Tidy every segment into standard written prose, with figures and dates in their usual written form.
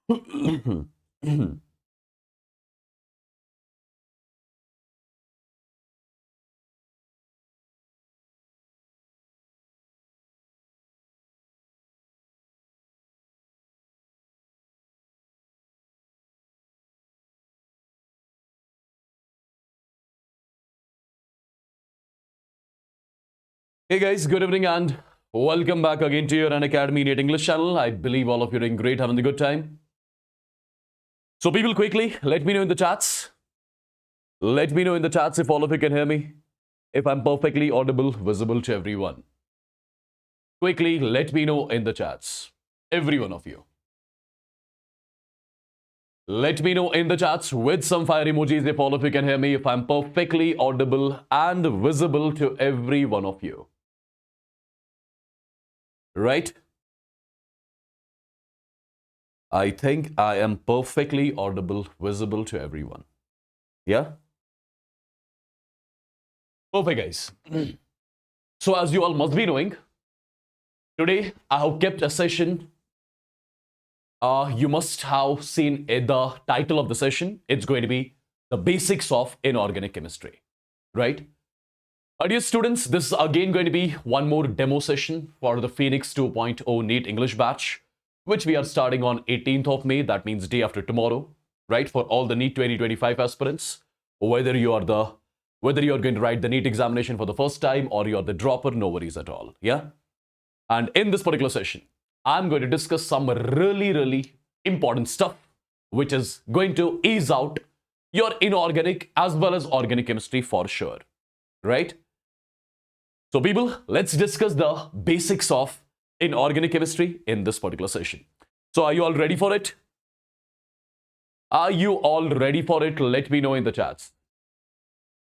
Hey guys, good evening and welcome back again to your Unacademy NEET English channel. I believe all of you are doing great, having a good time. So people, quickly, let me know in the chats. Let me know in the chats if all of you can hear me. If I'm perfectly audible, visible to everyone. Quickly, let me know in the chats. Every one of you. Let me know in the chats with some fire emojis if all of you can hear me, if I'm perfectly audible and visible to every one of you. Right? I think I am perfectly audible, visible to everyone. Yeah? Perfect, guys. So as you all must be knowing, today I have kept a session. You must have seen the title of the session. It's going to be the basics of inorganic chemistry, right? Dear students, this is again going to be one more demo session for the Phoenix 2.0 NEET English batch, which we are starting on 18th of May. That means day after tomorrow, right? For all the NEET 2025 aspirants, whether you're going to write the NEET examination for the first time or you're the dropper, no worries at all. Yeah. And in this particular session, I'm going to discuss some really important stuff, which is going to ease out your inorganic as well as organic chemistry for sure, right? So people, let's discuss the basics of inorganic chemistry in this particular session. So are you all ready for it? Are you all ready for it? Let me know in the chats.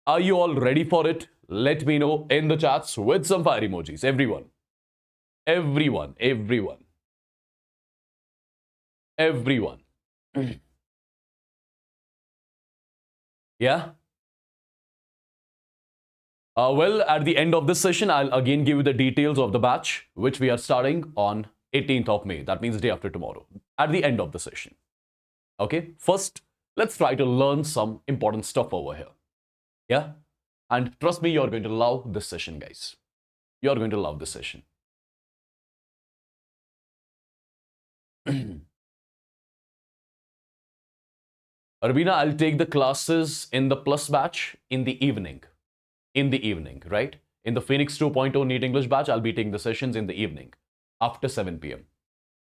Are you all ready for it? Let me know in the chats with some fire emojis. Everyone. Yeah? Well, at the end of this session, I'll again give you the details of the batch, which we are starting on 18th of May. That means day after tomorrow, at the end of the session. Okay, first, let's try to learn some important stuff over here. Yeah? And trust me, you're going to love this session, guys. You're going to love this session. Arvina, I'll take the classes in the plus batch in the evening. Right? In the Phoenix 2.0 NEET English batch, I'll be taking the sessions in the evening after 7 p.m.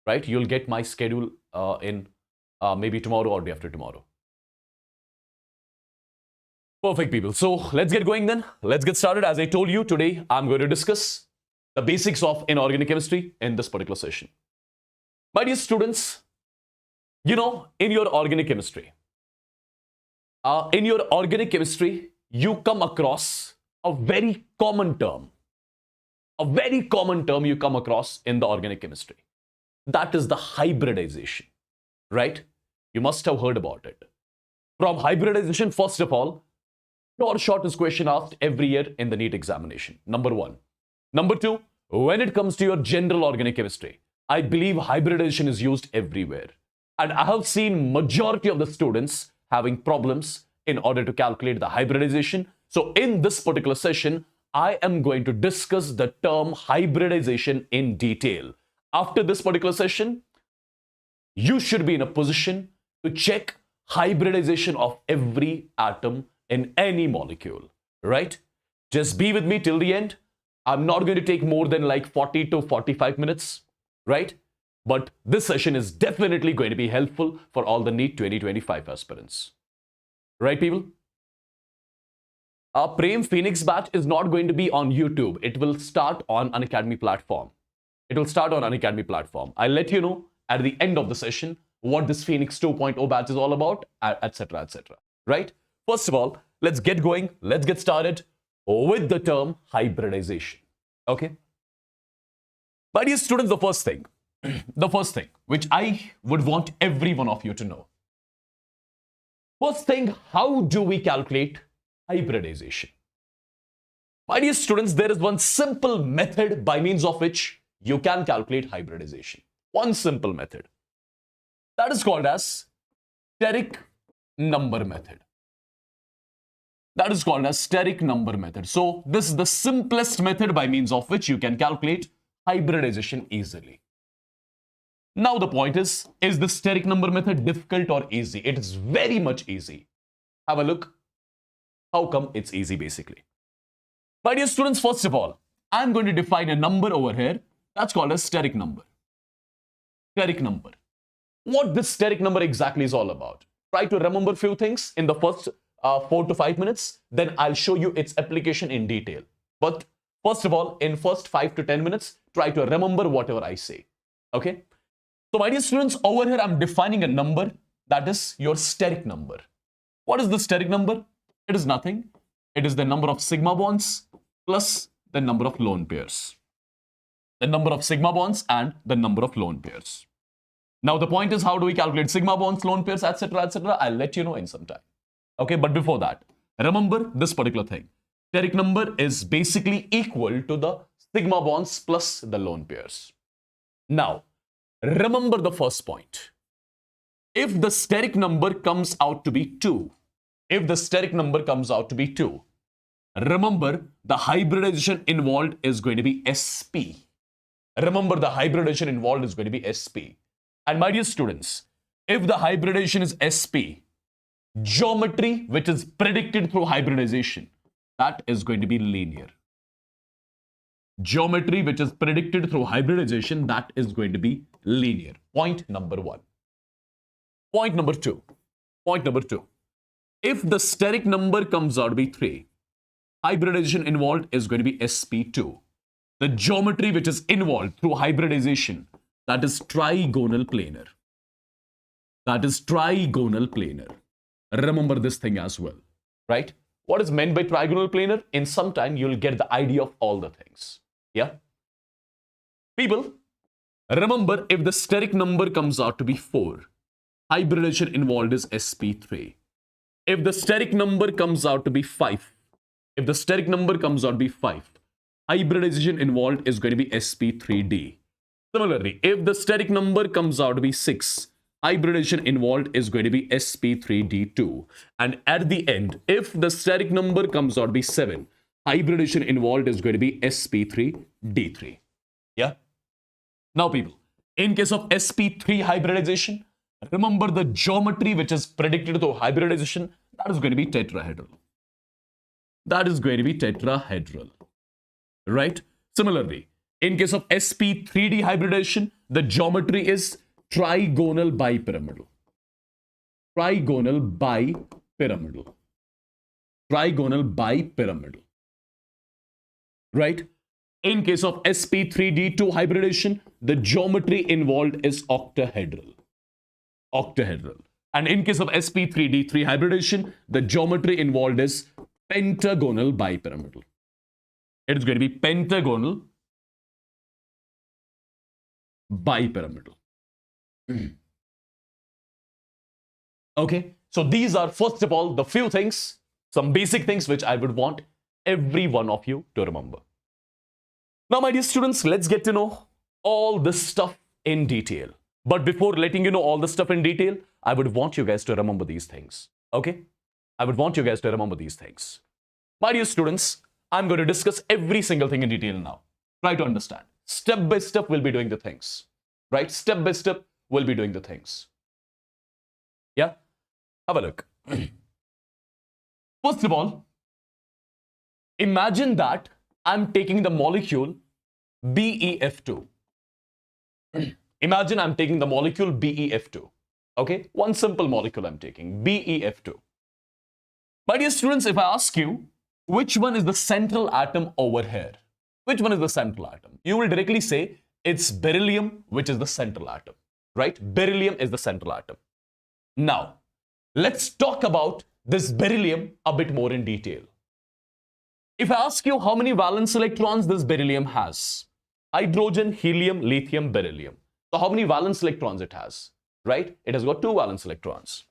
Right? You'll get my schedule in maybe tomorrow or day after tomorrow. Perfect, people. So let's get going then. Let's get started. As I told you, today I'm going to discuss the basics of inorganic chemistry in this particular session. My dear students, you know, in your organic chemistry, you come across a very common term. You come across in the organic chemistry. That is the hybridization, right? You must have heard about it. From hybridization, first of all, shortest question asked every year in the NEET examination. Number one. Number two, when it comes to your general organic chemistry, I believe hybridization is used everywhere. And I have seen majority of the students having problems in order to calculate the hybridization. So in this particular session, I am going to discuss the term hybridization in detail. After this particular session, you should be in a position to check hybridization of every atom in any molecule, right? Just be with me till the end. I'm not going to take more than like 40 to 45 minutes, right? But this session is definitely going to be helpful for all the NEET 2025 aspirants. Right, people? Our Prem Phoenix batch is not going to be on YouTube. It will start on Unacademy platform. I'll let you know at the end of the session what this Phoenix 2.0 batch is all about, etc., etc. Right? First of all, let's get going. Let's get started with the term hybridization. Okay? My dear students, the first thing which I would want every one of you to know. First thing, how do we calculate hybridization? My dear students, there is one simple method by means of which you can calculate hybridization. One simple method. That is called as steric number method. That is called as steric number method. So this is the simplest method by means of which you can calculate hybridization easily. Now the point is the steric number method difficult or easy? It is very much easy. Have a look. How come it's easy basically? My dear students, first of all, I'm going to define a number over here. That's called a steric number. Steric number. What this steric number exactly is all about? Try to remember a few things in the first 4 to 5 minutes. Then I'll show you its application in detail. But first of all, in first 5 to 10 minutes, try to remember whatever I say. Okay? So my dear students, over here I'm defining a number that is your steric number. What is the steric number? It is nothing. It is the number of sigma bonds plus the number of lone pairs. The number of sigma bonds and the number of lone pairs. Now the point is, how do we calculate sigma bonds, lone pairs, etc., etc.? I'll let you know in some time. Okay, but before that, remember this particular thing. Steric number is basically equal to the sigma bonds plus the lone pairs. Now, remember the first point. If the steric number comes out to be 2, remember the hybridization involved is going to be SP. Remember the hybridization involved is going to be SP. And my dear students, if the hybridization is SP, geometry which is predicted through hybridization, that is going to be linear. Geometry which is predicted through hybridization, that is going to be linear. Point number 1. Point number 2. If the steric number comes out to be 3, hybridization involved is going to be SP2. The geometry which is involved through hybridization, that is trigonal planar. Remember this thing as well, right? What is meant by trigonal planar? In some time, you'll get the idea of all the things. Yeah? People, remember if the steric number comes out to be 4, hybridization involved is SP3. If the steric number comes out to be 5, hybridization involved is going to be SP3D. Similarly, if the steric number comes out to be 6, hybridization involved is going to be SP3D2. And at the end, if the steric number comes out to be 7, hybridization involved is going to be SP3D3. Yeah? Now people, in case of SP3 hybridization, remember the geometry which is predicted through hybridization, that is going to be tetrahedral. Right? Similarly, in case of SP3D hybridization, the geometry is trigonal bipyramidal. Right? In case of SP3D2 hybridization, the geometry involved is octahedral. And in case of SP3D3 hybridization, the geometry involved is pentagonal bipyramidal. It is going to be pentagonal bipyramidal. Okay, so these are first of all the few things, some basic things which I would want every one of you to remember. Now my dear students, let's get to know all this stuff in detail. But before letting you know all the stuff in detail, I would want you guys to remember these things. Okay, I would want you guys to remember these things. My dear students, I'm going to discuss every single thing in detail now. Try to understand. Step by step, we'll be doing the things. Right? Step by step, we'll be doing the things. Yeah? Have a look. First of all, imagine that I'm taking the molecule BEF2. Imagine I'm taking the molecule BEF2. Okay? One simple molecule I'm taking, BEF2. My dear students, if I ask you, which one is the central atom over here? Which one is the central atom? You will directly say it's beryllium, which is the central atom, right? Beryllium is the central atom. Now, let's talk about this beryllium a bit more in detail. If I ask you how many valence electrons this beryllium has, hydrogen, helium, lithium, beryllium. So how many valence electrons it has, right? It has got 2 valence electrons.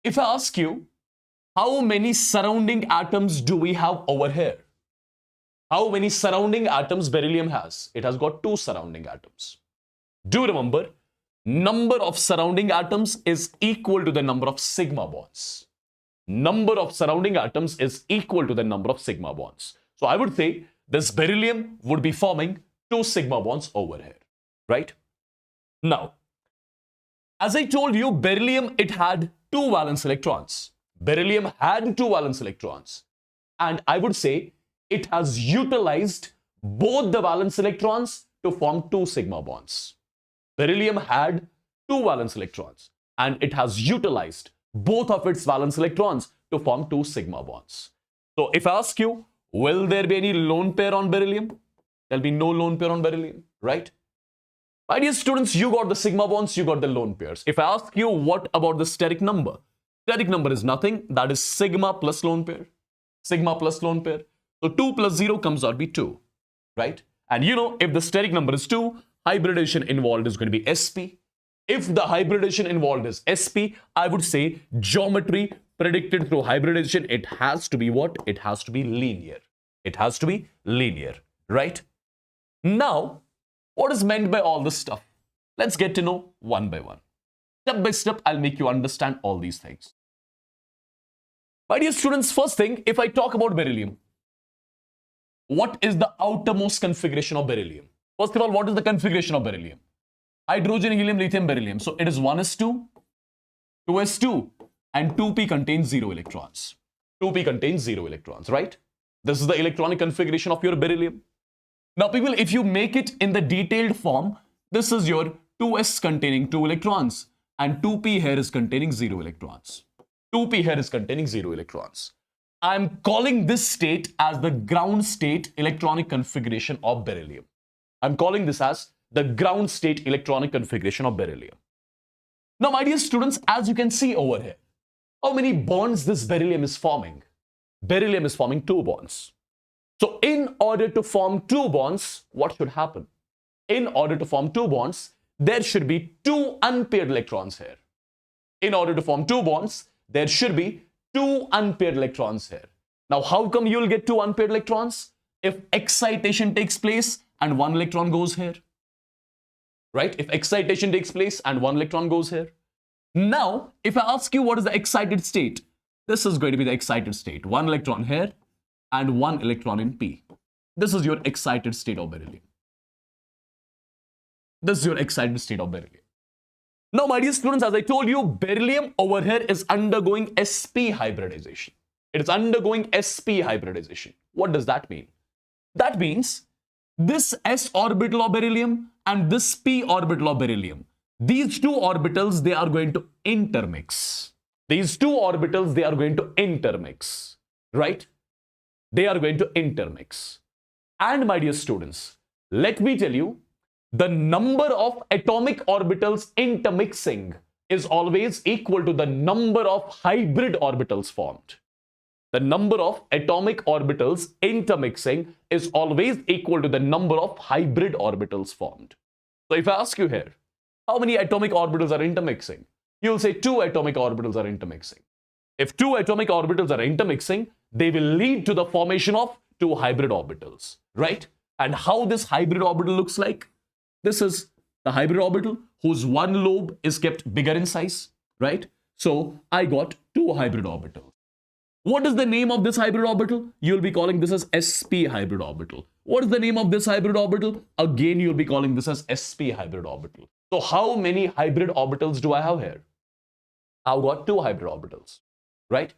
If I ask you, how many surrounding atoms do we have over here? How many surrounding atoms beryllium has? It has got 2 surrounding atoms. Do remember, number of surrounding atoms is equal to the number of sigma bonds. Number of surrounding atoms is equal to the number of sigma bonds. So I would say this beryllium would be forming 2 sigma bonds over here, right? Now, as I told you, beryllium, it had 2 valence electrons. Beryllium had 2 valence electrons. And I would say it has utilized both the valence electrons to form 2 sigma bonds. Beryllium had 2 valence electrons and it has utilized both of its valence electrons to form 2 sigma bonds. So if I ask you, will there be any lone pair on beryllium? There'll be no lone pair on beryllium, right? My dear students, you got the sigma bonds, you got the lone pairs. If I ask you, what about the steric number? Steric number is nothing, that is sigma plus lone pair. Sigma plus lone pair. So 2 plus 0 comes out to be 2, right? And you know, if the steric number is 2, hybridization involved is going to be sp. If the hybridization involved is sp, I would say geometry predicted through hybridization, it has to be what? It has to be linear. It has to be linear, right? Now, what is meant by all this stuff? Let's get to know one by one. Step by step, I'll make you understand all these things. My dear students, first thing, if I talk about beryllium, what is the outermost configuration of beryllium? First of all, what is the configuration of beryllium? Hydrogen, helium, lithium, beryllium. So it is 1s2, 2s2, and 2p contains 0 electrons. 2p contains 0 electrons, right? This is the electronic configuration of your beryllium. Now, people, if you make it in the detailed form, this is your 2s containing 2 electrons, and 2p here is containing 0 electrons. 2p here is containing 0 electrons. I'm calling this state as the ground state electronic configuration of beryllium. I'm calling this as the ground state electronic configuration of beryllium. Now, my dear students, as you can see over here, how many bonds this beryllium is forming? Beryllium is forming 2 bonds. So in order to form 2 bonds, what should happen? In order to form 2 bonds, there should be 2 unpaired electrons here. In order to form 2 bonds, there should be 2 unpaired electrons here. Now, how come you'll get 2 unpaired electrons? If excitation takes place and 1 electron goes here. Right? If excitation takes place and 1 electron goes here. Now, if I ask you what is the excited state, this is going to be the excited state. 1 electron here and 1 electron in P. This is your excited state of beryllium. This is your excited state of beryllium. Now, my dear students, as I told you, beryllium over here is undergoing sp hybridization. It is undergoing sp hybridization. What does that mean? That means this s orbital of beryllium and this p orbital of beryllium, these 2 orbitals, they are going to intermix. These 2 orbitals, they are going to intermix, right? They are going to intermix. And my dear students, let me tell you, the number of atomic orbitals intermixing is always equal to the number of hybrid orbitals formed. The number of atomic orbitals intermixing is always equal to the number of hybrid orbitals formed. So if I ask you here, how many atomic orbitals are intermixing? You'll say 2 atomic orbitals are intermixing. If 2 atomic orbitals are intermixing, they will lead to the formation of 2 hybrid orbitals, right? And how this hybrid orbital looks like? This is the hybrid orbital whose one lobe is kept bigger in size, right? So I got 2 hybrid orbitals. What is the name of this hybrid orbital? You'll be calling this as sp hybrid orbital. What is the name of this hybrid orbital? Again, you'll be calling this as sp hybrid orbital. So how many hybrid orbitals do I have here? I've got 2 hybrid orbitals, right?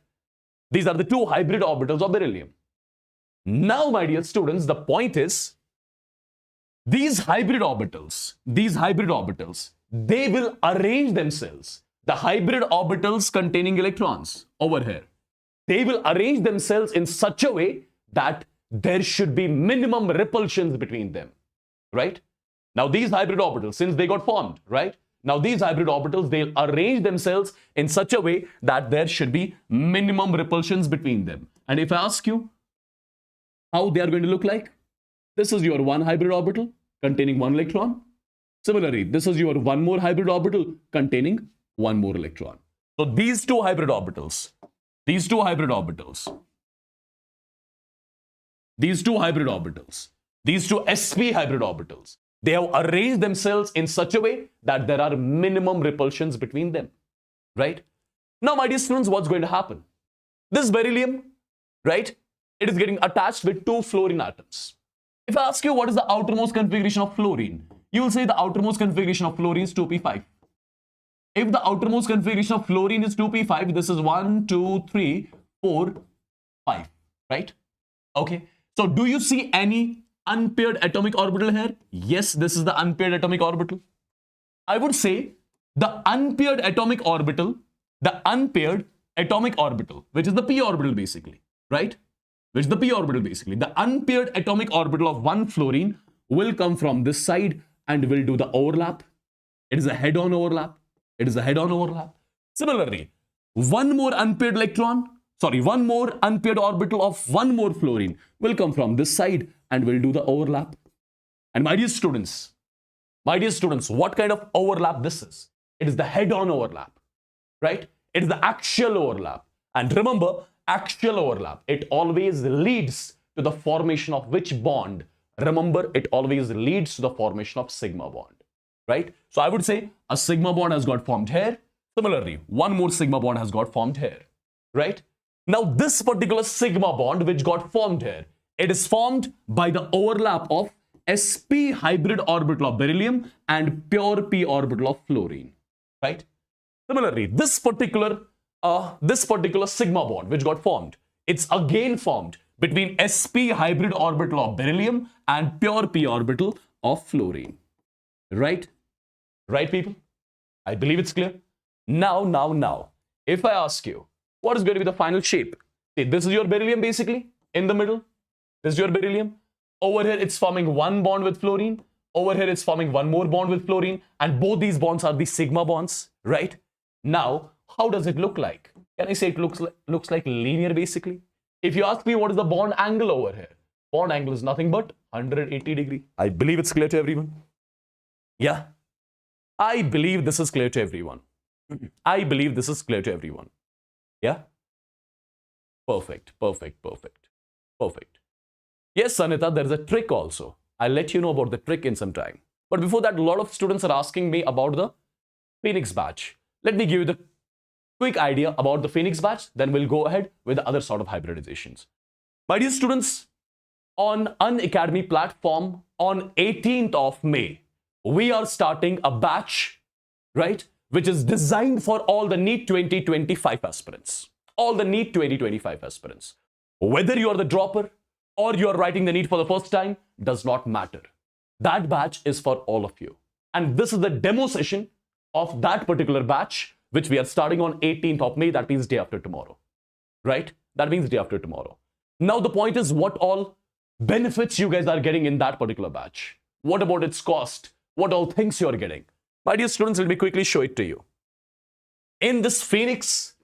These are the 2 hybrid orbitals of beryllium. Now, my dear students, the point is, these hybrid orbitals, they will arrange themselves. The hybrid orbitals containing electrons over here, they will arrange themselves in such a way that there should be minimum repulsions between them, right? Now, these hybrid orbitals, since they got formed, right? Now, these hybrid orbitals, they'll arrange themselves in such a way that there should be minimum repulsions between them. And if I ask you how they are going to look like, this is your 1 hybrid orbital containing 1 electron. Similarly, this is your 1 more hybrid orbital containing 1 more electron. So these 2 hybrid orbitals, these two hybrid orbitals, these two sp hybrid orbitals, They have arranged themselves in such a way that there are minimum repulsions between them, right? Now, my dear students, what's going to happen? This beryllium, right? It is getting attached with two fluorine atoms. If I ask you what is the outermost configuration of fluorine, you will say the outermost configuration of fluorine is 2p5. If the outermost configuration of fluorine is 2p5, this is 1, 2, 3, 4, 5, right? Okay. So do you see any unpaired atomic orbital here? Yes, this is the unpaired atomic orbital. I would say the unpaired atomic orbital, which is the p orbital basically, right? Which is the p orbital basically. The unpaired atomic orbital of one fluorine will come from this side and will do the overlap. It is a head-on overlap. Similarly, one more unpaired orbital of one more fluorine will come from this side and will do the overlap. And my dear students, what kind of overlap this is? It is the head-on overlap, right? It is the axial overlap. And remember, axial overlap, it always leads to the formation of which bond? Remember, it always leads to the formation of sigma bond, right? So I would say a sigma bond has got formed here. Similarly, one more sigma bond has got formed here, right? Now, this particular sigma bond which got formed here, it is formed by the overlap of sp hybrid orbital of beryllium and pure p orbital of fluorine, right? Similarly, this particular sigma bond which got formed, it's again formed between sp hybrid orbital of beryllium and pure p orbital of fluorine, right? Right, people? I believe it's clear. Now, if I ask you, what is going to be the final shape? See, this is your beryllium basically, in the middle. This is your beryllium. Over here, it's forming one bond with fluorine. Over here, it's forming one more bond with fluorine. And both these bonds are the sigma bonds, right? Now, how does it look like? Can I say it looks like linear basically? If you ask me what is the bond angle over here, bond angle is nothing but 180 degree. I believe it's clear to everyone. Yeah. I believe this is clear to everyone. Yeah. Perfect. Yes, Sanita, there is a trick also. I'll let you know about the trick in some time. But before that, a lot of students are asking me about the Phoenix batch. Let me give you the quick idea about the Phoenix batch. Then we'll go ahead with the other sort of hybridizations. My dear students, on Unacademy platform on 18th of May, we are starting a batch, right, which is designed for all the NEET 2025 aspirants. Whether you are the dropper or you are writing the NEET for the first time, does not matter. That batch is for all of you. And this is the demo session of that particular batch, which we are starting on 18th of May. That means day after tomorrow, right? Now, the point is what all benefits you guys are getting in that particular batch. What about its cost? What all things you are getting? My dear students, let me quickly show it to you. In this Phoenix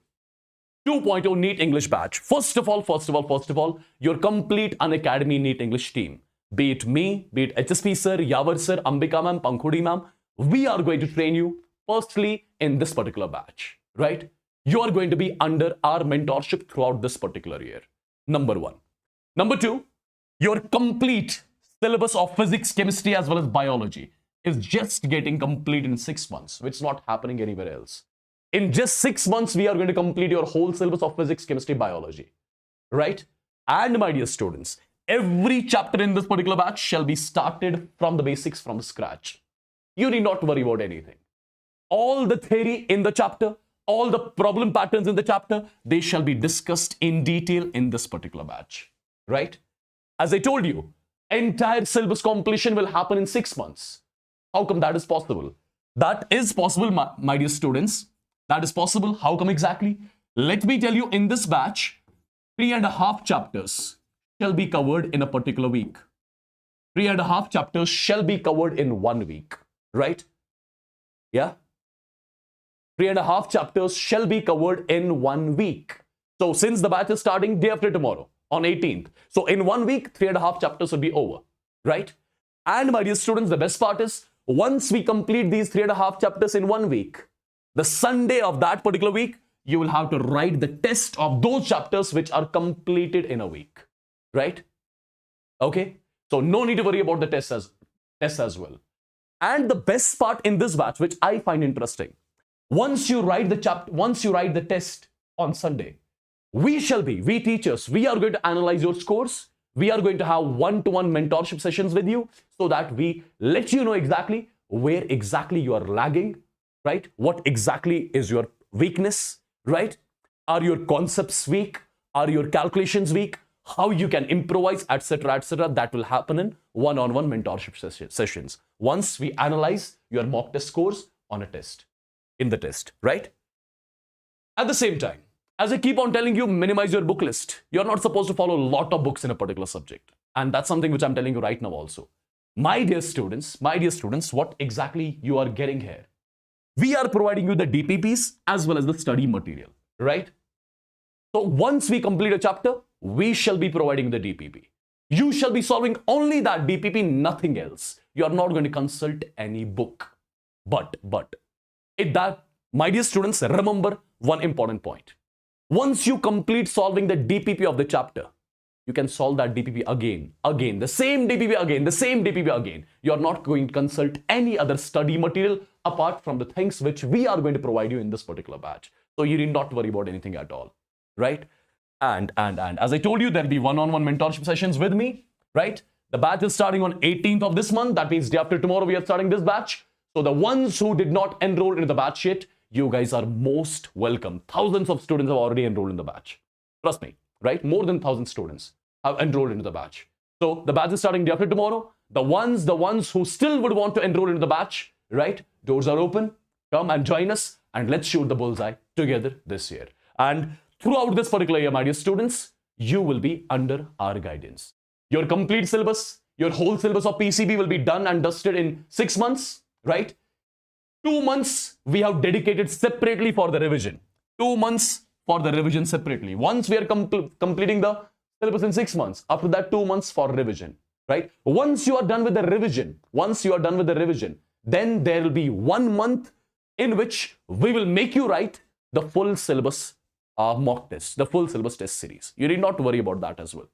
2.0 NEET English batch, first of all, your complete Unacademy NEET English team, be it me, be it HSP sir, Yavar sir, Ambika ma'am, Pankhudi ma'am, we are going to train you firstly in this particular batch, right? You are going to be under our mentorship throughout this particular year. Number one. Number two, your complete syllabus of physics, chemistry, as well as biology is just getting complete in 6 months, which is not happening anywhere else. In just 6 months, we are going to complete your whole syllabus of physics, chemistry, biology, right? And my dear students, every chapter in this particular batch shall be started from the basics, from scratch. You need not worry about anything. All the theory in the chapter, all the problem patterns in the chapter, they shall be discussed in detail in this particular batch, right? As I told you, entire syllabus completion will happen in 6 months. How come that is possible? That is possible, my dear students. That is possible. How come exactly? Let me tell you, in this batch, 3.5 chapters shall be covered in a particular week. 3.5 chapters shall be covered in 1 week, right? Yeah? 3.5 chapters shall be covered in 1 week. So since the batch is starting day after tomorrow, on 18th, so in 1 week, 3.5 chapters will be over, right? And my dear students, the best part is, once we complete these 3.5 chapters in 1 week, the Sunday of that particular week, you will have to write the test of those chapters which are completed in a week, right? Okay? So no need to worry about the tests as well. And the best part in this batch, which I find interesting, once you write the test on Sunday, we teachers, we are going to analyze your scores. We are going to have one-to-one mentorship sessions with you so that we let you know exactly where exactly you are lagging, right? What exactly is your weakness, right? Are your concepts weak? Are your calculations weak? How you can improvise, etc., etc. That will happen in one-on-one mentorship sessions. Once we analyze your mock test scores on a test, in the test, right? At the same time, as I keep on telling you, minimize your book list. You're not supposed to follow a lot of books in a particular subject. And that's something which I'm telling you right now also. My dear students, what exactly you are getting here? We are providing you the DPPs as well as the study material, right? So once we complete a chapter, we shall be providing the DPP. You shall be solving only that DPP, nothing else. You are not going to consult any book. But, my dear students, remember one important point. Once you complete solving the DPP of the chapter, you can solve that DPP again, the same DPP again. You are not going to consult any other study material apart from the things which we are going to provide you in this particular batch. So you need not worry about anything at all, right? And as I told you, there'll be one-on-one mentorship sessions with me, right? The batch is starting on 18th of this month. That means day after tomorrow, we are starting this batch. So the ones who did not enroll into the batch yet, you guys are most welcome. Thousands of students have already enrolled in the batch. Trust me, right? More than 1,000 students have enrolled into the batch. So the batch is starting day after tomorrow. The ones who still would want to enroll into the batch, right? Doors are open. Come and join us and let's shoot the bullseye together this year. And throughout this particular year, my dear students, you will be under our guidance. Your complete syllabus, your whole syllabus of PCB will be done and dusted in 6 months, right? 2 months we have dedicated separately for the revision. 2 months for the revision separately. Once we are completing the syllabus in 6 months, after that 2 months for revision, right? Once you are done with the revision, then there will be 1 month in which we will make you write the full syllabus mock test, the full syllabus test series. You need not worry about that as well.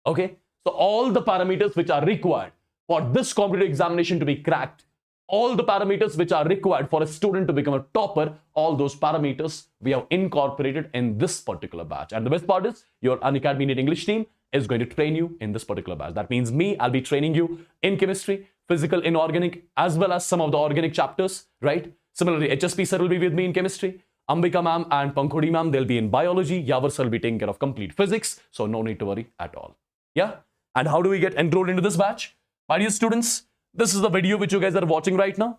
Okay? So all the parameters which are required for this competitive examination to be cracked, all the parameters which are required for a student to become a topper, all those parameters we have incorporated in this particular batch. And the best part is your Unacademy NEET English team is going to train you in this particular batch. That means me, I'll be training you in chemistry, physical, inorganic, as well as some of the organic chapters, right? Similarly, HSP sir will be with me in chemistry. Ambika ma'am and Pankhodi ma'am, they'll be in biology. Yavar sir will be taking care of complete physics. So no need to worry at all. Yeah? And how do we get enrolled into this batch? My dear students, this is the video which you guys are watching right now,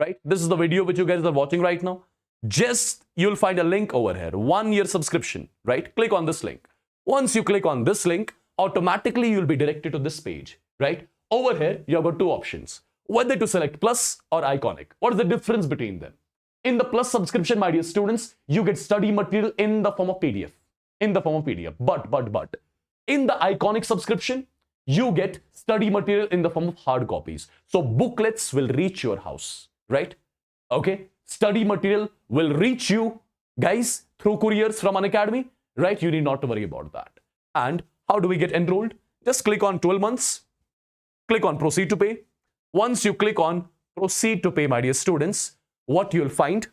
right? This is the video which you guys are watching right now. Just, you'll find a link over here, 1 year subscription, right? Click on this link. Once you click on this link, automatically you'll be directed to this page, right? Over here, you've got 2 options, whether to select Plus or Iconic. What is the difference between them? In the Plus subscription, my dear students, you get study material in the form of PDF. But in the Iconic subscription, you get study material in the form of hard copies. So booklets will reach your house, right? Okay. Study material will reach you guys through couriers from Unacademy, right? You need not to worry about that. And how do we get enrolled? Just click on 12 months. Click on proceed to pay. Once you click on proceed to pay, my dear students, what you'll find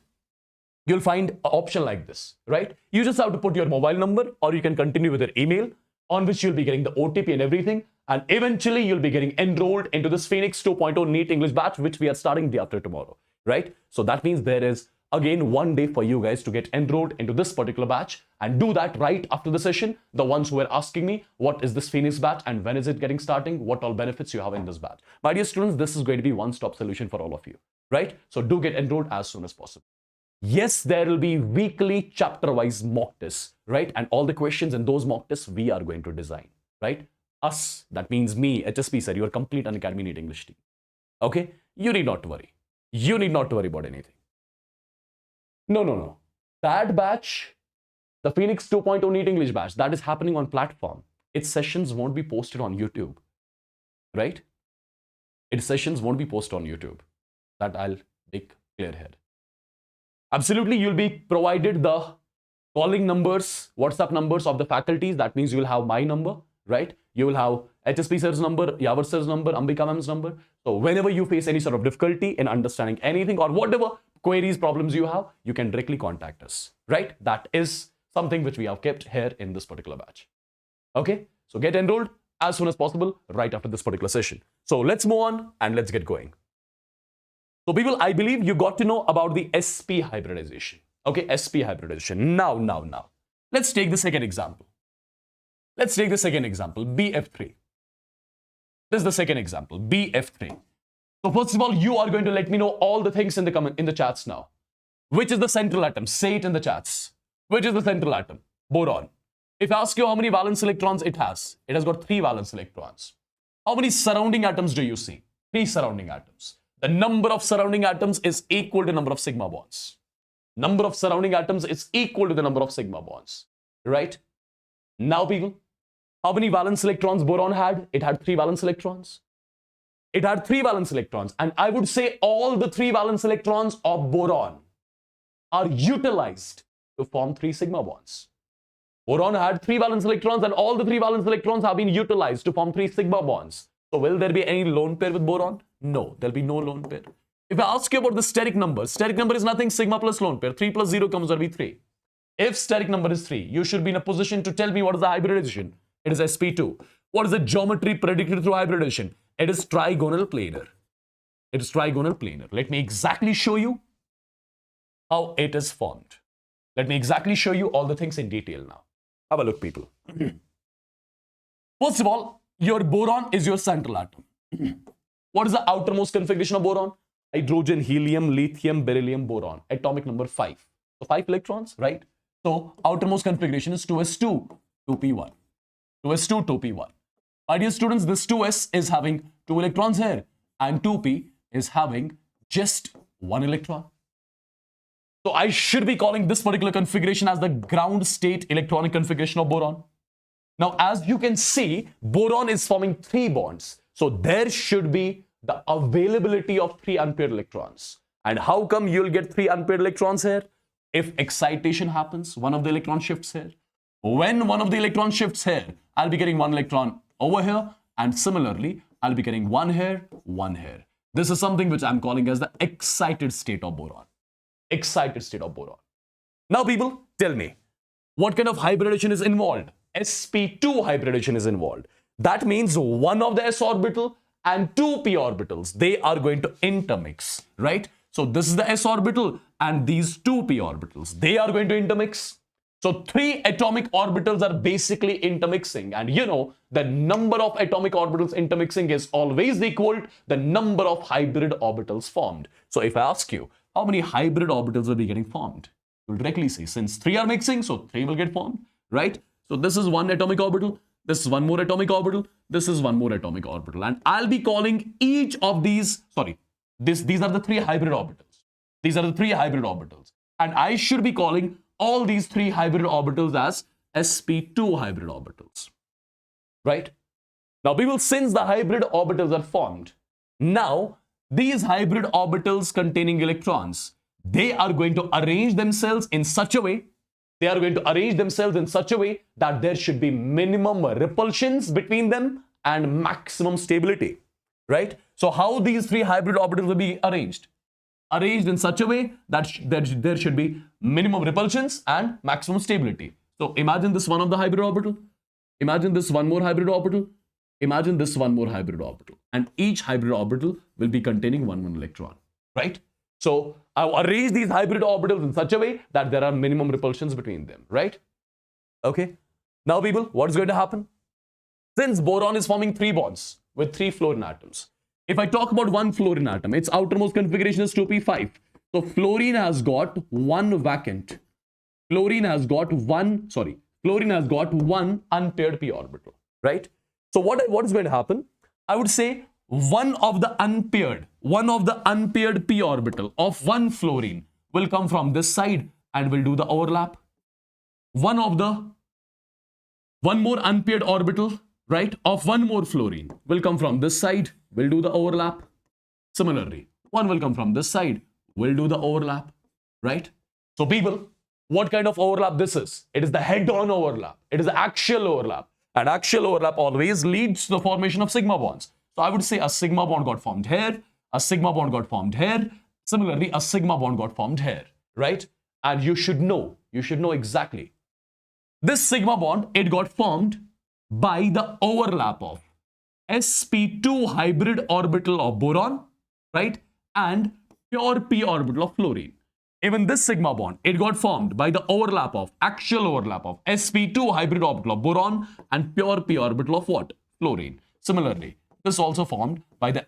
an option like this, right? You just have to put your mobile number, or you can continue with your email, on which you'll be getting the OTP and everything. And eventually you'll be getting enrolled into this Phoenix 2.0 NEET English batch, which we are starting day after tomorrow, right? So that means there is again 1 day for you guys to get enrolled into this particular batch, and do that right after the session. The ones who are asking me, what is this Phoenix batch and when is it getting starting? What all benefits you have in this batch? My dear students, this is going to be one-stop solution for all of you, right? So do get enrolled as soon as possible. Yes, there will be weekly chapter-wise mock tests, right? And all the questions in those mock tests we are going to design, right? Us, that means me, HSP sir, your complete Unacademy NEET English team. Okay? You need not to worry. You need not to worry about anything. No. That batch, the Phoenix 2.0 NEET English batch, that is happening on platform. Its sessions won't be posted on YouTube, right? Its sessions won't be posted on YouTube. That I'll make clear here. Absolutely, you'll be provided the calling numbers, WhatsApp numbers of the faculties. That means you'll have my number, right? You will have HSP sir's number, Yavar sir's number, Ambika ma'am's number. So whenever you face any sort of difficulty in understanding anything or whatever queries, problems you have, you can directly contact us, right? That is something which we have kept here in this particular batch. Okay, so get enrolled as soon as possible right after this particular session. So let's move on and let's get going. So people, I believe you got to know about the SP hybridization. Okay, SP hybridization. Now. Let's take the second example. Let's take the second example, BF3. This is the second example, BF3. So first of all, you are going to let me know all the things in the chats now. Which is the central atom? Say it in the chats. Which is the central atom? Boron. If I ask you how many valence electrons it has got 3 valence electrons. How many surrounding atoms do you see? 3 surrounding atoms. The number of surrounding atoms is equal to number of sigma bonds. Number of surrounding atoms is equal to the number of sigma bonds. Right? Now people, how many valence electrons boron had? It had 3 valence electrons. It had 3 valence electrons. And I would say all the 3 valence electrons of boron are utilized to form 3 sigma bonds. Boron had 3 valence electrons and all the 3 valence electrons have been utilized to form 3 sigma bonds. So will there be any lone pair with boron? No, there'll be no lone pair. If I ask you about the steric number is nothing, sigma plus lone pair. 3 plus 0 comes out to be 3. If steric number is 3, you should be in a position to tell me what is the hybridization. It is sp2. What is the geometry predicted through hybridization? It is trigonal planar. It is trigonal planar. Let me exactly show you how it is formed. Let me exactly show you all the things in detail now. Have a look, people. First of all, your boron is your central atom. What is the outermost configuration of boron? Hydrogen, helium, lithium, beryllium, boron. Atomic number 5. So 5 electrons, right? So outermost configuration is 2s2, 2p1. 2s2, 2p1. My dear students, this 2s is having 2 electrons here and 2p is having just 1 electron. So I should be calling this particular configuration as the ground state electronic configuration of boron. Now, as you can see, boron is forming 3 bonds. So there should be the availability of 3 unpaired electrons. And how come you'll get 3 unpaired electrons here? If excitation happens, one of the electrons shifts here. When one of the electrons shifts here, I'll be getting 1 electron over here. And similarly, I'll be getting 1 here, 1 here. This is something which I'm calling as the excited state of boron. Excited state of boron. Now people, tell me, what kind of hybridization is involved? sp2 hybridization is involved. That means one of the s orbital and 2 p orbitals, they are going to intermix, right? So this is the s orbital and these 2 p orbitals, they are going to intermix. So 3 atomic orbitals are basically intermixing, and you know the number of atomic orbitals intermixing is always equal to the number of hybrid orbitals formed. So if I ask you, how many hybrid orbitals will be getting formed? You'll directly say, since 3 are mixing, so 3 will get formed, right? So this is 1 atomic orbital, this is 1 more atomic orbital, this is 1 more atomic orbital. And I'll be calling each of these, these are the 3 hybrid orbitals. These are the 3 hybrid orbitals. And I should be calling all these 3 hybrid orbitals as sp2 hybrid orbitals, right? Now people, since the hybrid orbitals are formed, now these hybrid orbitals containing electrons, they are going to arrange themselves in such a way, that there should be minimum repulsions between them and maximum stability, right? So how these 3 hybrid orbitals will be arranged? Arranged in such a way that there should be minimum repulsions and maximum stability. So imagine this one of the hybrid orbital, imagine this 1 more hybrid orbital, imagine this 1 more hybrid orbital, and each hybrid orbital will be containing 1 electron, right? So I'll arrange these hybrid orbitals in such a way that there are minimum repulsions between them, right? Okay. Now people, what is going to happen? Since boron is forming 3 bonds with 3 fluorine atoms, if I talk about 1 fluorine atom, its outermost configuration is 2p5. So fluorine has got 1 vacant. Fluorine has got 1 unpaired p orbital, right? So what is going to happen? I would say one of the unpaired p orbital of 1 fluorine will come from this side and will do the overlap. One more unpaired orbital, right, of 1 more fluorine will come from this side, will do the overlap. Similarly, one will come from this side, will do the overlap, right? So people, what kind of overlap this is? It is the head-on overlap. It is the axial overlap. And axial overlap always leads to the formation of sigma bonds. So I would say a sigma bond got formed here, a sigma bond got formed here. Similarly, a sigma bond got formed here, right? And you should know exactly. This sigma bond, it got formed by the overlap of sp2 hybrid orbital of boron, right? And pure p orbital of fluorine. Even this sigma bond, it got formed by the axial overlap of sp2 hybrid orbital of boron and pure p orbital of what? Fluorine. Similarly, this also formed by the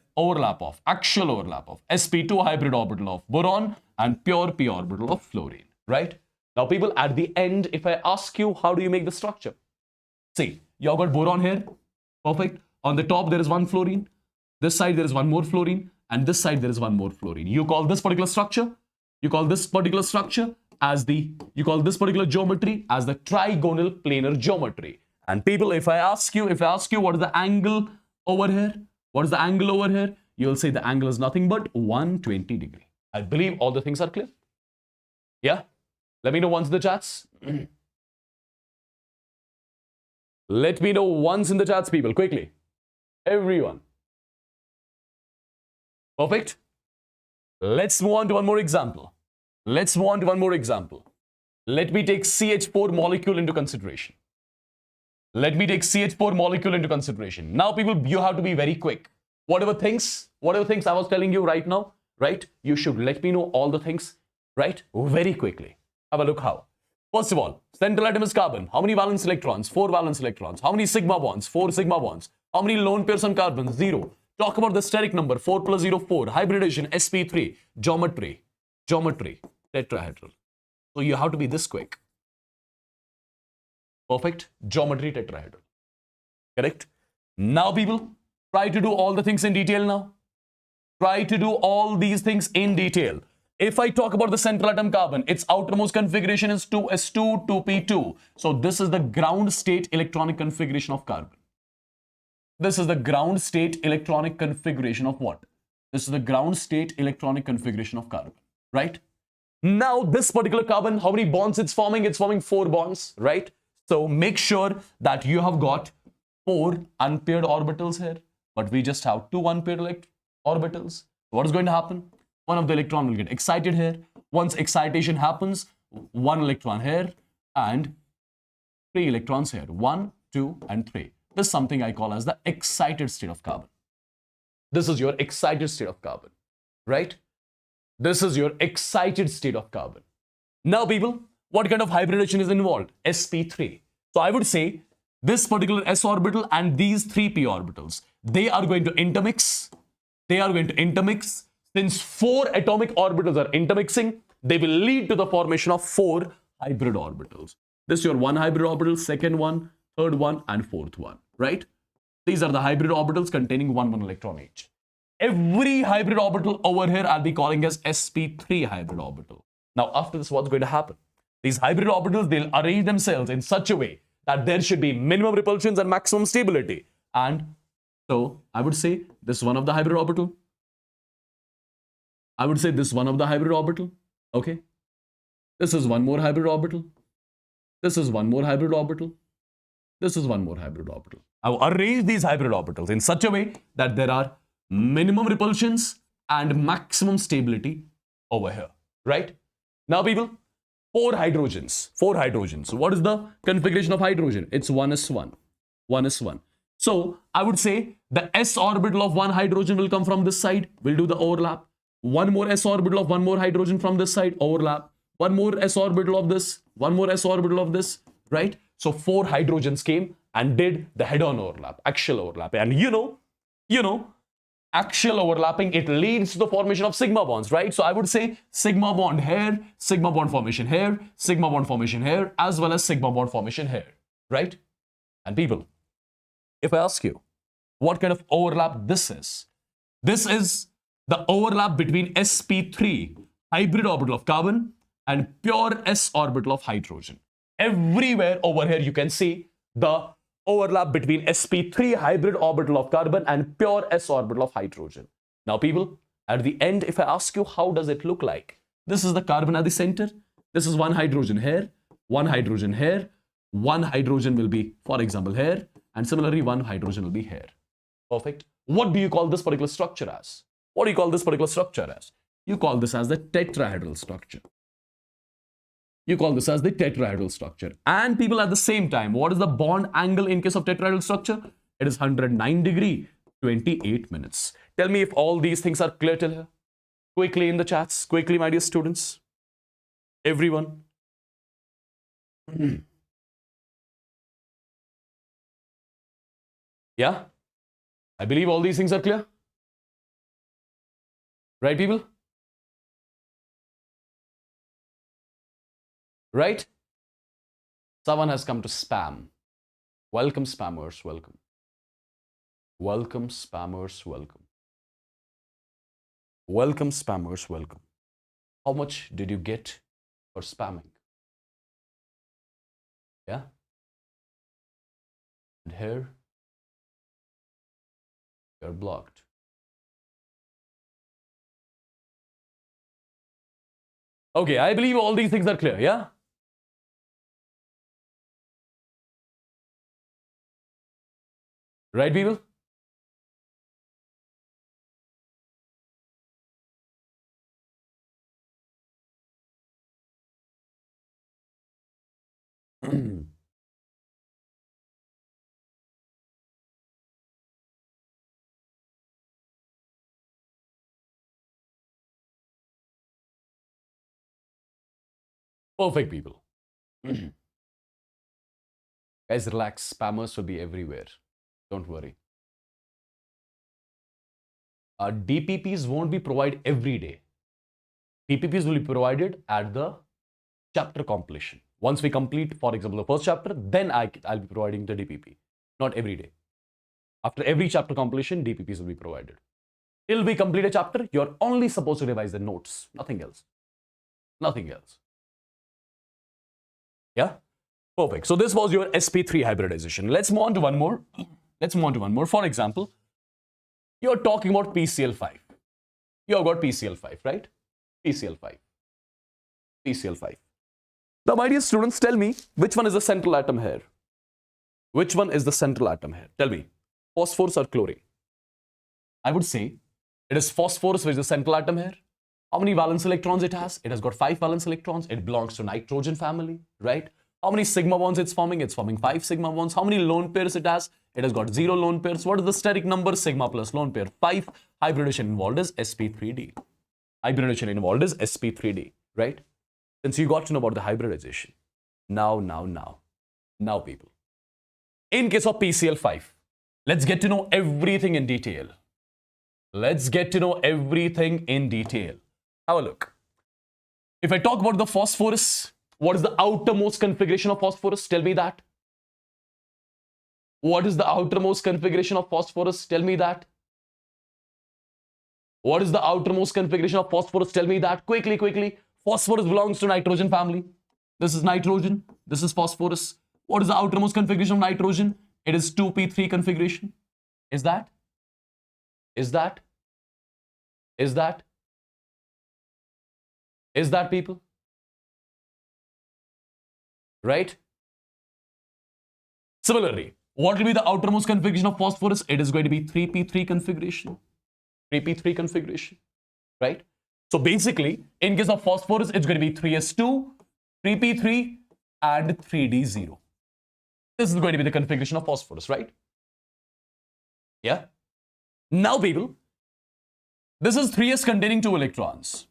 axial overlap of sp2 hybrid orbital of boron and pure p orbital of fluorine, right? Now, people, at the end, if I ask you, how do you make the structure? See, you have got boron here, perfect. On the top, there is one fluorine. This side, there is one more fluorine. And this side, there is one more fluorine. You call this particular structure, as the geometry as the trigonal planar geometry. And people, if I ask you what is the angle over here? You'll say the angle is nothing but 120 degree. I believe all the things are clear. Yeah? Let me know once in the chats. Let me know once in the chats, people, quickly. Everyone. Perfect. Let's move on to one more example. Let me take CH4 molecule into consideration. Now, people, you have to be very quick. Whatever things I was telling you right now, right? You should let me know all the things, right? Very quickly. Have a look how. First of all, central atom is carbon. How many valence electrons? 4 valence electrons. How many sigma bonds? 4 sigma bonds. How many lone pairs on carbon? 0. Talk about the steric number, 4 plus 0, 4. Hybridization, sp3. Geometry, tetrahedral. So you have to be this quick. Perfect. Geometry, tetrahedral. Correct? Now, people, try to do all the things in detail now. Try to do all these things in detail. If I talk about the central atom carbon, its outermost configuration is 2s2, 2p2. So this is the ground state electronic configuration of carbon. This is the ground state electronic configuration of what? This is the ground state electronic configuration of carbon, right? Now, this particular carbon, how many bonds it's forming? It's forming 4 bonds, right? So make sure that you have got 4 unpaired orbitals here, but we just have 2 unpaired orbitals. What is going to happen? One of the electron will get excited here. Once excitation happens, 1 electron here and 3 electrons here. 1, 2, and 3. This is something I call as the excited state of carbon. This is your excited state of carbon, right? This is your excited state of carbon. Now, people, what kind of hybridization is involved? sp3. So I would say this particular s orbital and these 3 p orbitals, they are going to intermix. Since 4 atomic orbitals are intermixing, they will lead to the formation of 4 hybrid orbitals. This is your 1 hybrid orbital, second one, third one, and fourth one, right? These are the hybrid orbitals containing 1 electron each. Every hybrid orbital over here I'll be calling as sp3 hybrid orbital. Now, after this, what's going to happen? These hybrid orbitals, they'll arrange themselves in such a way that there should be minimum repulsions and maximum stability. And so I would say this is one of the hybrid orbital. Okay. This is one more hybrid orbital. This is one more hybrid orbital. This is one more hybrid orbital. I will arrange these hybrid orbitals in such a way that there are minimum repulsions and maximum stability over here, right? Now, people, 4 hydrogens. So what is the configuration of hydrogen? It's 1s1. So I would say the s orbital of 1 hydrogen will come from this side. We'll do the overlap. 1 more s orbital of 1 more hydrogen from this side, overlap. 1 more s orbital of this, 1 more s orbital of this, right? So 4 hydrogens came and did the head-on overlap, axial overlap. And you know, axial overlapping, it leads to the formation of sigma bonds, right? So I would say sigma bond here, sigma bond formation here, sigma bond formation here, as well as sigma bond formation here, right? And people, if I ask you what kind of overlap this is the overlap between sp3 hybrid orbital of carbon and pure s orbital of hydrogen. Everywhere over here you can see the overlap between sp3 hybrid orbital of carbon and pure s orbital of hydrogen. Now, people, at the end, if I ask you how does it look like, this is the carbon at the center. This is 1 hydrogen here, 1 hydrogen here, 1 hydrogen will be, for example, here, And similarly, one hydrogen will be here. Perfect. What do you call this particular structure as? What do you call this particular structure as? You call this as the tetrahedral structure. You call this as the tetrahedral structure. And people, at the same time, what is the bond angle in case of tetrahedral structure? It is 109 degree, 28 minutes. Tell me if all these things are clear till here. Quickly in the chats. Quickly, my dear students. Everyone. Yeah? I believe all these things are clear. Right, people? Right? Someone has come to spam. Welcome, spammers. Welcome. Welcome, spammers. Welcome. Welcome, spammers. Welcome. How much did you get for spamming? Yeah? And here, you're blocked. Okay, I believe all these things are clear, yeah? Right, people? Perfect, people. Guys, relax. Spammers will be everywhere. Don't worry. DPPs won't be provided every day. DPPs will be provided at the chapter completion. Once we complete, for example, the first chapter, then I'll be providing the DPP. Not every day. After every chapter completion, DPPs will be provided. Till we complete a chapter, you're only supposed to revise the notes. Nothing else. Nothing else. Yeah? Perfect. So this was your sp3 hybridization. Let's move on to one more. Let's move on to one more. For example, you're talking about PCl5. You have got PCl5, right? PCl5. PCl5. Now, my dear students, tell me, which one is the central atom here? Which one is the central atom here? Tell me, phosphorus or chlorine? I would say it is phosphorus which is the central atom here. How many valence electrons it has? It has got 5 valence electrons. It belongs to nitrogen family, right? How many sigma bonds it's forming? It's forming 5 sigma bonds. How many lone pairs it has? It has got 0 lone pairs. What is the steric number? Sigma plus lone pair. 5. Hybridization involved is sp3d. Hybridization involved is sp3d, right? Since you got to know about the hybridization. Now, people. In case of PCl5, let's get to know everything in detail. Let's get to know everything in detail. Have a look. If I talk about the phosphorus, what is the outermost configuration of phosphorus? Tell me that. What is the outermost configuration of phosphorus? Tell me that. What is the outermost configuration of phosphorus? Tell me that. Quickly, quickly. Phosphorus belongs to nitrogen family. This is nitrogen. This is phosphorus. What is the outermost configuration of nitrogen? It is 2p3 configuration. Is that? Is that? Is that? Is that, people? Right? Similarly, what will be the outermost configuration of phosphorus? It is going to be 3p3 configuration. 3p3 configuration. Right? So basically, in case of phosphorus, it's going to be 3s2, 3p3, and 3d0. This is going to be the configuration of phosphorus, right? Yeah? Now, people, this is 3s containing 2 electrons.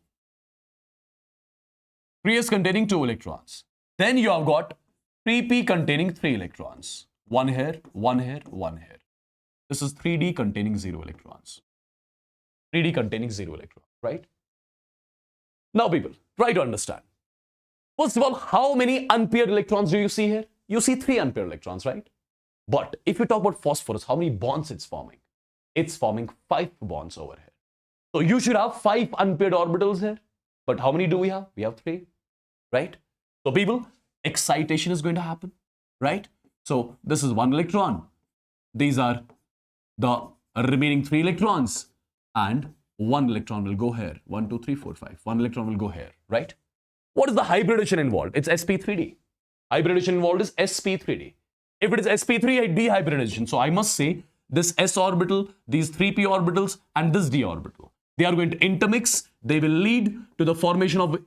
3s containing 2 electrons. Then you have got 3p containing 3 electrons. One here, one here, one here. This is 3d containing 0 electrons. 3d containing 0 electrons, right? Now, people, try to understand. First of all, how many unpaired electrons do you see here? You see 3 unpaired electrons, right? But if you talk about phosphorus, how many bonds it's forming? It's forming 5 bonds over here. So you should have 5 unpaired orbitals here. But how many do we have? We have 3, right? So people, excitation is going to happen, right? So this is 1 electron. These are the remaining 3 electrons. And 1 electron will go here. 1, 2, 3, 4, 5. 1 electron will go here, right? What is the hybridization involved? It's sp3d. Hybridization involved is sp3d. If it is sp3 dehybridization, so I must say this s orbital, these 3p orbitals, and this d orbital, they are going to intermix. They will lead to the formation of,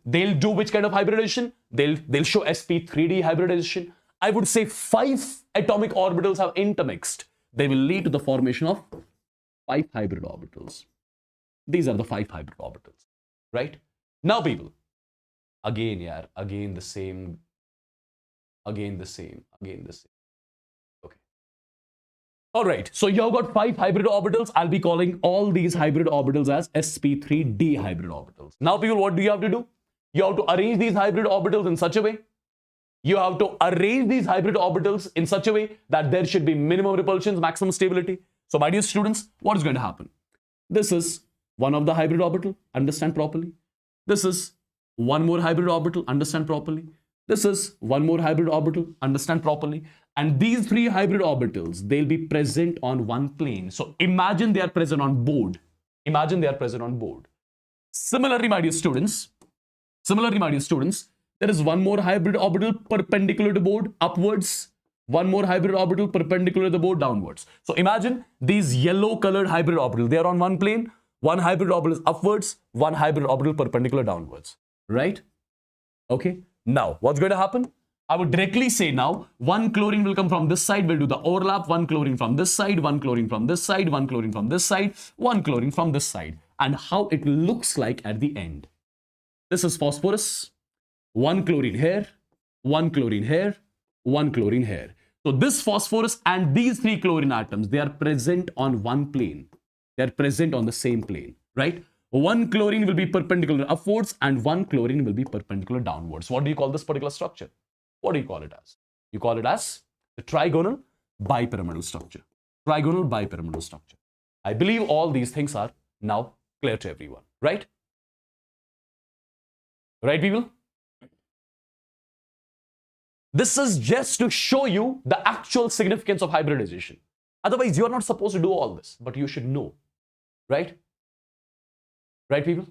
they'll do which kind of hybridization? They'll show sp3d hybridization. I would say 5 atomic orbitals have intermixed. They will lead to the formation of 5 hybrid orbitals. These are the 5 hybrid orbitals, right? Now, people, again the same. Okay. All right. So you have got 5 hybrid orbitals. I'll be calling all these hybrid orbitals as sp3d hybrid orbitals. Now, people, what do you have to do? You have to arrange these hybrid orbitals in such a way. That there should be minimum repulsions, maximum stability. So, my dear students, what is going to happen? This is one of the hybrid orbital, understand properly. This is one more hybrid orbital, understand properly. This is one more hybrid orbital, understand properly. And these 3 hybrid orbitals, they'll be present on one plane. So imagine they are present on board. Similarly, my dear students, there is one more hybrid orbital perpendicular to board upwards, one more hybrid orbital perpendicular to the board downwards. So imagine these yellow colored hybrid orbitals, they are on one plane, one hybrid orbital is upwards, one hybrid orbital perpendicular downwards, right? Okay. Now, what's going to happen? I would directly say now, one chlorine will come from this side, we'll do the overlap, one chlorine from this side, one chlorine from this side, one chlorine from this side, one chlorine from this side, and how it looks like at the end. This is phosphorus, one chlorine here, one chlorine here, one chlorine here. So this phosphorus and these 3 chlorine atoms, they are present on one plane. They are present on the same plane, right? One chlorine will be perpendicular upwards and one chlorine will be perpendicular downwards. What do you call this particular structure? What do you call it as? You call it as the trigonal bipyramidal structure. Trigonal bipyramidal structure. I believe all these things are now clear to everyone, right? Right, people? This is just to show you the actual significance of hybridization. Otherwise, you are not supposed to do all this, but you should know, right? Right, people?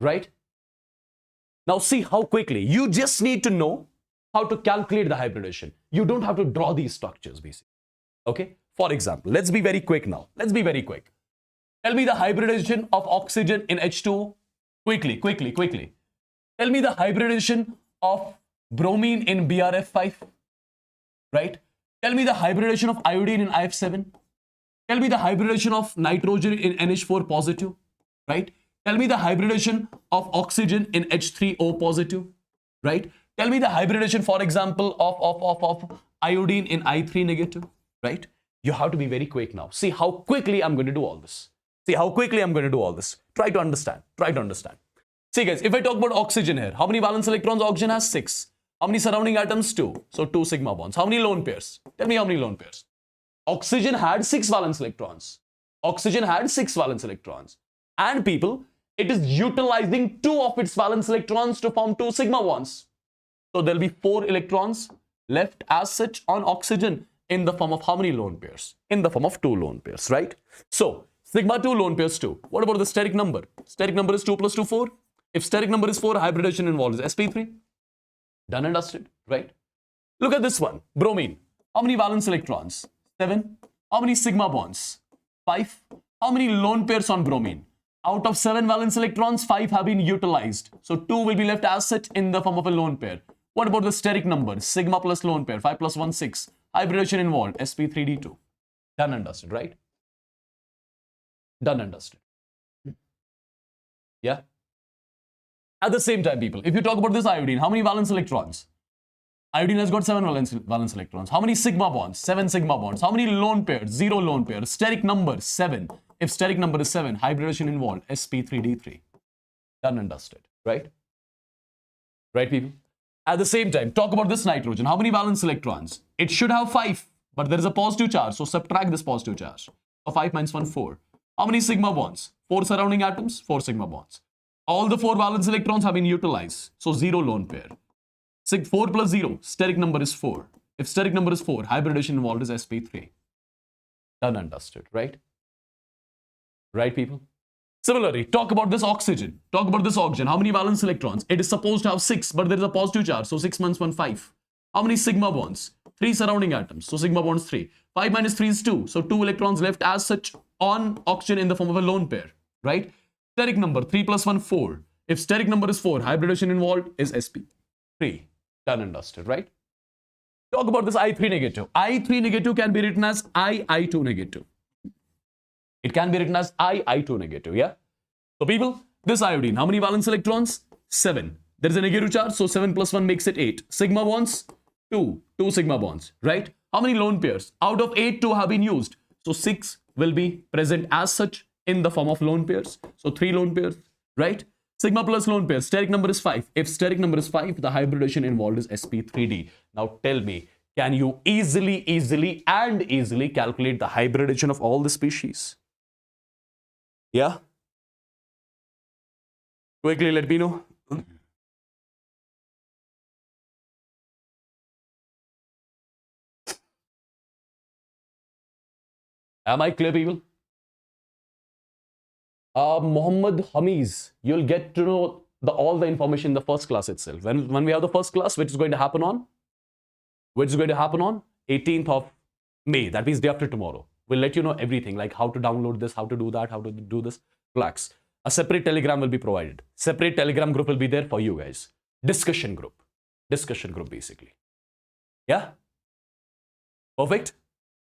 Right? Now see how quickly. You just need to know how to calculate the hybridization. You don't have to draw these structures, basically. Okay? For example, let's be very quick now. Let's be very quick. Tell me the hybridization of oxygen in H2O. Quickly. Tell me the hybridization of bromine in BRF5. Right? Tell me the hybridization of iodine in IF7. Tell me the hybridization of nitrogen in NH4 positive, right? Tell me the hybridization of oxygen in H3O positive, right? Tell me the hybridization, for example, of iodine in I3 negative, right? You have to be very quick now. See how quickly I'm going to do all this. Try to understand. See guys, if I talk about oxygen here, how many valence electrons oxygen has? 6. How many surrounding atoms? 2. So 2 sigma bonds. How many lone pairs? Tell me how many lone pairs. Oxygen had 6 valence electrons. And people, it is utilizing 2 of its valence electrons to form 2 sigma bonds. So there'll be 4 electrons left as such on oxygen in the form of how many lone pairs? In the form of 2 lone pairs, right? So sigma 2 lone pairs 2. What about the steric number? Steric number is 2 plus 2, 4. If steric number is 4, hybridization involved is sp3. Done and dusted, right? Look at this one, bromine. How many valence electrons? 7. How many sigma bonds? 5. How many lone pairs on bromine? Out of 7 valence electrons, 5 have been utilized. So 2 will be left as such in the form of a lone pair. What about the steric number? Sigma plus lone pair, 5 plus 1, 6. Hybridization involved, sp3d2. Done and dusted, right? Done and dusted. Yeah? At the same time, people, if you talk about this iodine, how many valence electrons? Iodine has got 7 valence electrons. How many sigma bonds? 7 sigma bonds. How many lone pairs? 0 lone pairs. Steric number, 7. If steric number is 7, hybridization involved, sp3d3. Done and dusted, right? Right, people? At the same time, talk about this nitrogen. How many valence electrons? It should have 5, but there is a positive charge, so subtract this positive charge. So 5 minus 1, 4. How many sigma bonds? 4 surrounding atoms, 4 sigma bonds. All the 4 valence electrons have been utilized, so 0 lone pair. 4 plus 0, steric number is 4. If steric number is 4, hybridization involved is sp3. Done and dusted, right? Right, people? Similarly, talk about this oxygen. How many valence electrons? It is supposed to have 6, but there is a positive charge, so 6 minus 1, 5. How many sigma bonds? 3 surrounding atoms. So sigma bonds 3. 5 minus 3 is 2. So 2 electrons left as such on oxygen in the form of a lone pair. Right? Steric number 3 plus 1, 4. If steric number is 4, hybridization involved is sp3. Done and dusted, right? Talk about this I3 negative. I3 negative can be written as I2 negative. It can be written as I2 negative, yeah? So people, this iodine, how many valence electrons? 7. There is a negative charge, so 7 plus 1 makes it 8. Sigma bonds? 2. 2 sigma bonds, right? How many lone pairs? Out of 8, 2 have been used. So 6 will be present as such in the form of lone pairs. So 3 lone pairs, right? Sigma plus lone pair, steric number is 5. If steric number is 5, the hybridization involved is sp3d. Now tell me, can you easily calculate the hybridization of all the species? Yeah? Quickly let me know. Am I clear, people? Muhammad Hamiz, you'll get to know all the information in the first class itself. When we have the first class, which is going to happen on? 18th of May. That means day after tomorrow. We'll let you know everything, like how to download this, how to do that, how to do this. Relax. A separate Telegram will be provided. Separate Telegram group will be there for you guys. Discussion group basically. Yeah? Perfect.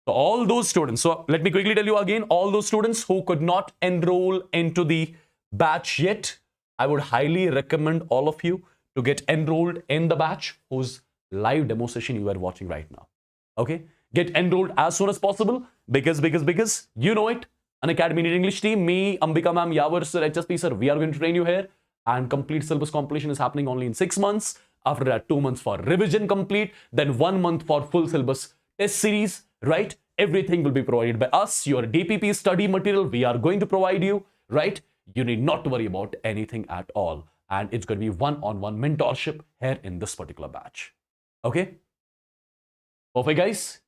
So all those students, so let me quickly tell you again, all those students who could not enroll into the batch yet, I would highly recommend all of you to get enrolled in the batch whose live demo session you are watching right now. Okay? Get enrolled as soon as possible because you know it. Unacademy NEET English team, me, Ambika ma'am, Yavar sir, HSP sir, we are going to train you here, and complete syllabus completion is happening only in 6 months. After that, 2 months for revision complete, then 1 month for full syllabus test series, right? Everything will be provided by us. Your DPP study material we are going to provide you, right? You need not to worry about anything at all. And it's going to be one-on-one mentorship here in this particular batch. Okay? Perfect, guys.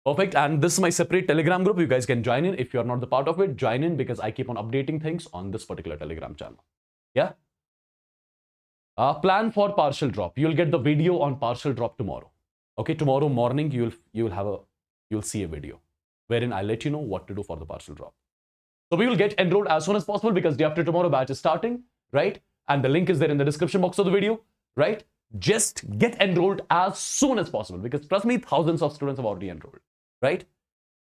Perfect. And this is my separate Telegram group. You guys can join in. If you're not the part of it, join in because I keep on updating things on this particular Telegram channel. Yeah? Plan for partial drop. You'll get the video on partial drop tomorrow. Okay, tomorrow morning you'll see a video wherein I'll let you know what to do for the partial drop. So we will get enrolled as soon as possible because day after tomorrow batch is starting, right? And the link is there in the description box of the video, right? Just get enrolled as soon as possible because trust me, thousands of students have already enrolled, right?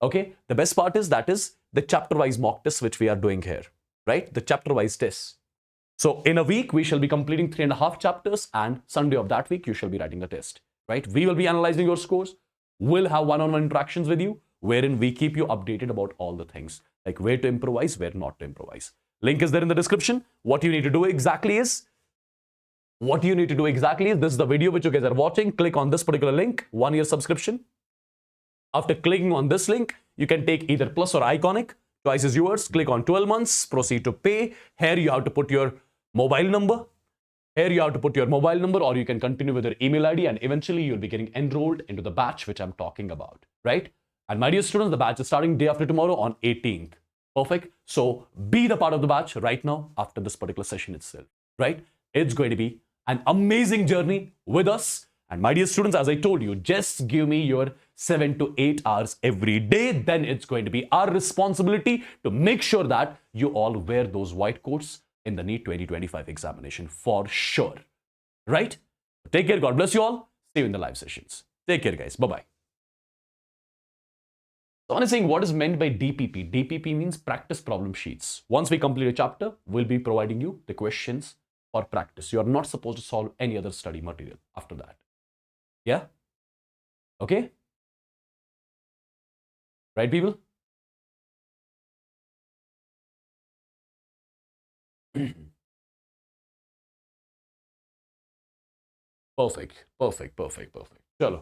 Okay, the best part is that is the chapter-wise mock tests which we are doing here, right? The chapter-wise tests. So in a week, we shall be completing 3.5 chapters and Sunday of that week, you shall be writing the test, right? We will be analyzing your scores. We'll have one-on-one interactions with you wherein we keep you updated about all the things like where to improvise, where not to improvise. Link is there in the description. What you need to do exactly is this is the video which you guys are watching. Click on this particular link, 1-year subscription. After clicking on this link, you can take either plus or iconic. Choice is yours. Click on 12 months, proceed to pay. Here you have to put your mobile number. Here you have to put your mobile number or you can continue with your email ID and eventually you'll be getting enrolled into the batch which I'm talking about, right? And my dear students, the batch is starting day after tomorrow on 18th. Perfect. So be the part of the batch right now after this particular session itself, right? It's going to be an amazing journey with us. And my dear students, as I told you, just give me your 7 to 8 hours every day. Then it's going to be our responsibility to make sure that you all wear those white coats in the NEET 2025 examination for sure, right? Take care. God bless you all. See you in the live sessions. Take care, guys. Bye-bye. Someone is saying, what is meant by DPP? DPP means practice problem sheets. Once we complete a chapter, we'll be providing you the questions for practice. You are not supposed to solve any other study material after that. Yeah? Okay? Right, people? Perfect. Chalo.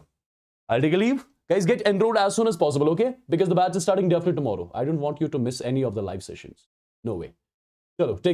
I'll take a leave. Guys, get enrolled as soon as possible, okay? Because the batch is starting day after tomorrow. I don't want you to miss any of the live sessions. No way. Chalo, take